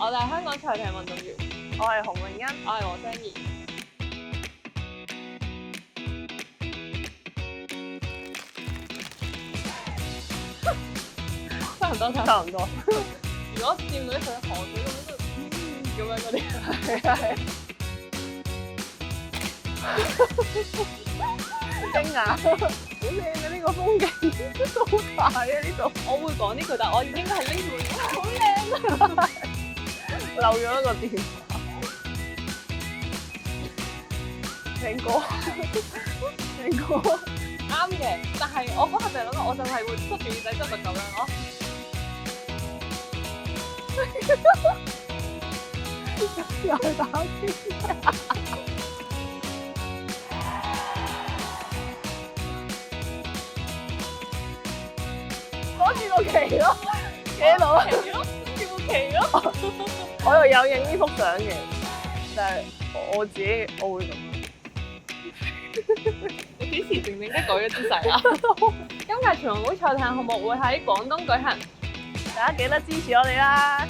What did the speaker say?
我哋係香港賽艇運動員，我係洪詠欣，我係黃雙怡。差唔多，差唔多。如果掂到啲水河水咁樣嗰啲，係啊係。驚訝，好靚啊！呢個風景都好大啊！呢度我會講呢句，但我應該係拎住好靚啊！漏咗一個電話。靚哥，靚哥，啱嘅，但係我嗰刻就諗到，我就係會縮住耳仔，即係咁樣咯。又係打機。攞住個旗咯，企喺度，旗咯，跳旗咯。我又有影呢幅相嘅，但係我自己我會咁。你幾時靜靜地改咗姿勢啊？今屆全運會賽艇項目會喺廣東舉行，大家記得支持我哋啦！